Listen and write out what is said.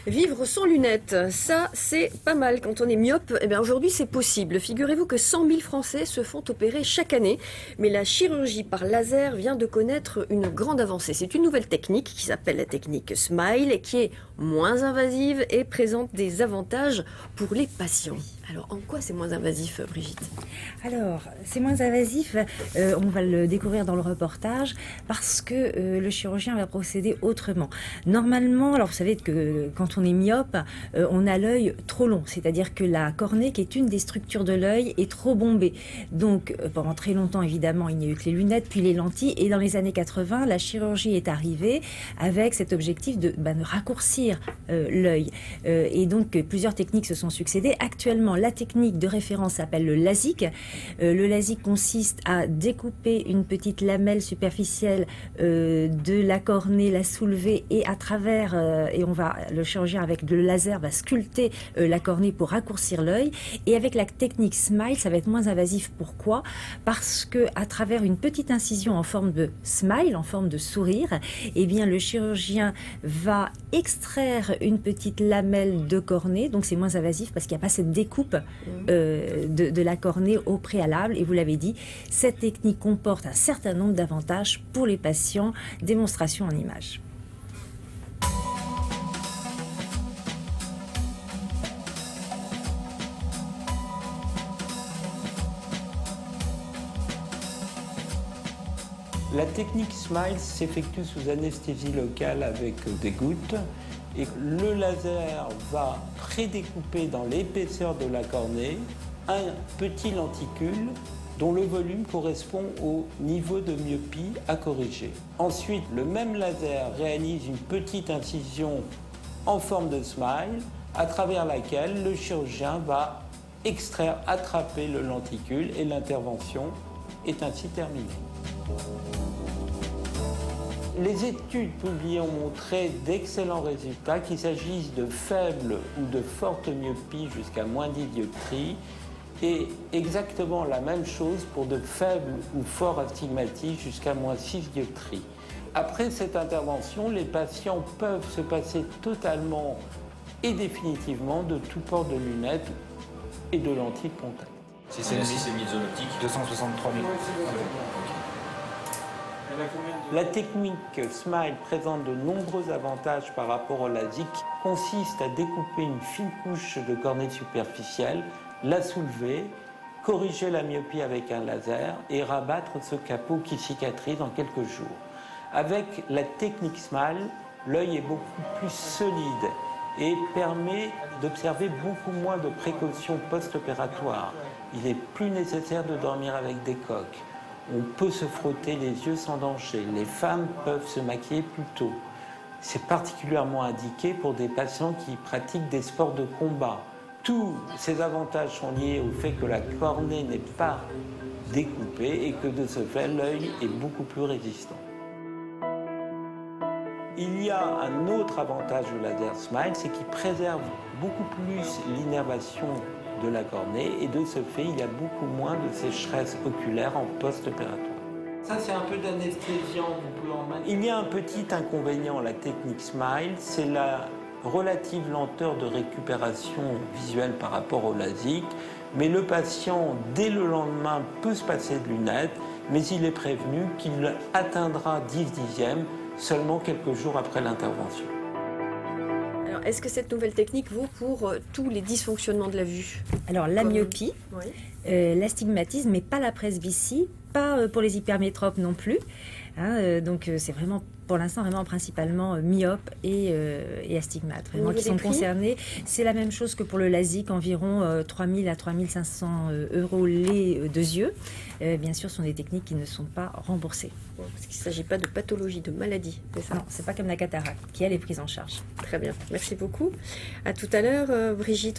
Vivre sans lunettes, ça c'est pas mal quand on est myope. Eh bien aujourd'hui c'est possible. Figurez-vous que 100 000 Français se font opérer chaque année. Mais la chirurgie par laser vient de connaître une grande avancée. C'est une nouvelle technique qui s'appelle la technique Smile et qui est moins invasive et présente des avantages pour les patients. Alors en quoi c'est moins invasif, Brigitte? Alors, c'est moins invasif, on va le découvrir dans le reportage, parce que le chirurgien va procéder autrement. Normalement, alors vous savez que quand on est myope, on a l'œil trop long, c'est-à-dire que la cornée, qui est une des structures de l'œil, est trop bombée. Donc, pendant très longtemps, évidemment, il n'y a eu que les lunettes, puis les lentilles, et dans les années 80, la chirurgie est arrivée avec cet objectif de raccourcir l'œil. Et donc, plusieurs techniques se sont succédées. Actuellement, la technique de référence s'appelle le LASIK. Le LASIK consiste à découper une petite lamelle superficielle de la cornée, la soulever et à travers, le chirurgien avec le laser va sculpter la cornée pour raccourcir l'œil. Et avec la technique Smile, ça va être moins invasif. Pourquoi? Parce que à travers une petite incision en forme de smile, en forme de sourire, eh bien le chirurgien va extraire une petite lamelle de cornée. Donc c'est moins invasif parce qu'il n'y a pas cette découpe de la cornée au préalable. Et vous l'avez dit, cette technique comporte un certain nombre d'avantages pour les patients. Démonstration en images. La technique Smile s'effectue sous anesthésie locale avec des gouttes et le laser va prédécouper dans l'épaisseur de la cornée un petit lenticule dont le volume correspond au niveau de myopie à corriger. Ensuite, le même laser réalise une petite incision en forme de smile à travers laquelle le chirurgien va extraire, attraper le lenticule et l'intervention est ainsi terminée. Les études publiées ont montré d'excellents résultats, qu'il s'agisse de faibles ou de fortes myopies jusqu'à moins 10 dioptries, et exactement la même chose pour de faibles ou forts astigmatismes jusqu'à moins 6 dioptries. Après cette intervention, les patients peuvent se passer totalement et définitivement de tout port de lunettes et de lentilles de contact. Si c'est mis zone optique 263 000. La technique Smile présente de nombreux avantages par rapport au LASIK, consiste à découper une fine couche de cornée superficielle, la soulever, corriger la myopie avec un laser et rabattre ce capot qui cicatrise en quelques jours. Avec la technique Smile, l'œil est beaucoup plus solide et permet d'observer beaucoup moins de précautions post-opératoires. Il est plus nécessaire de dormir avec des coques. On peut se frotter les yeux sans danger. Les femmes peuvent se maquiller plus tôt. C'est particulièrement indiqué pour des patients qui pratiquent des sports de combat. Tous ces avantages sont liés au fait que la cornée n'est pas découpée et que de ce fait, l'œil est beaucoup plus résistant. Il y a un autre avantage du laser Smile, c'est qu'il préserve beaucoup plus l'innervation de la cornée et de ce fait, il y a beaucoup moins de sécheresse oculaire en post-opératoire. Ça, c'est un peu d'anesthésiant. Il y a un petit inconvénient à la technique Smile, c'est la relative lenteur de récupération visuelle par rapport au LASIK, mais le patient, dès le lendemain, peut se passer de lunettes, mais il est prévenu qu'il atteindra 10 dixièmes seulement quelques jours après l'intervention. Alors, est-ce que cette nouvelle technique vaut pour tous les dysfonctionnements de la vue? Alors, la myopie, Oui. l'astigmatisme, mais pas la presbytie, pas pour les hypermétropes non plus. Donc, c'est vraiment, pour l'instant, vraiment principalement myope et astigmate, vraiment qui sont concernés. C'est la même chose que pour le LASIK, environ 3 000 à 3 500 euros les 2 yeux. Bien sûr, ce sont des techniques qui ne sont pas remboursées. Parce qu'il ne s'agit pas de pathologie, de maladie, c'est ça? Non, c'est pas comme la cataracte, qui elle est prise en charge. Très bien, merci beaucoup. À tout à l'heure, Brigitte.